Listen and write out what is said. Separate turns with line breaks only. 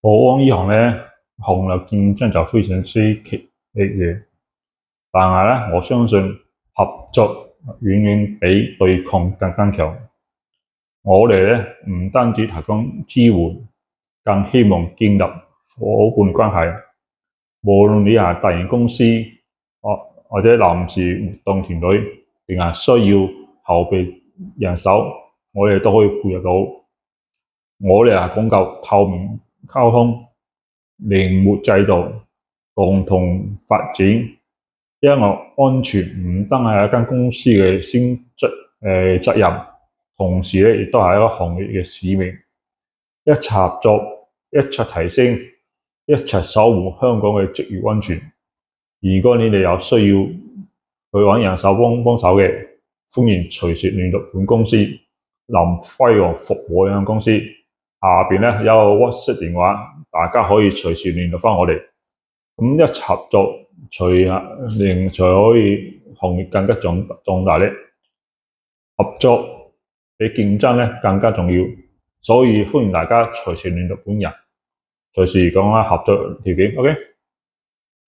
過往呢行咧，行內競爭就非常之激烈嘅，但係咧，我相信合作遠遠比對抗更加強。我哋咧唔單止提供支援，更希望建立伙伴關係。無論你係大型公司，或者臨時活動團隊，定係需要後備人手，我哋都可以配合到。我哋係講究透明溝通、靈活制度，共同發展。因為安全唔單係一間公司嘅責任，同時咧亦都係一個行業嘅使命。一齊合作，一齊提升，一齊守護香港嘅職業安全。如果你哋有需要去揾人手幫手嘅，歡迎隨時聯絡本公司林輝煌服務有限公司。下邊咧有個 WhatsApp 電話，大家可以隨時聯絡返我哋。咁一齊合作，才可以行業更加壯大咧。合作比競爭咧更加重要，所以歡迎大家隨時聯絡本人，隨時講下合作條件。OK。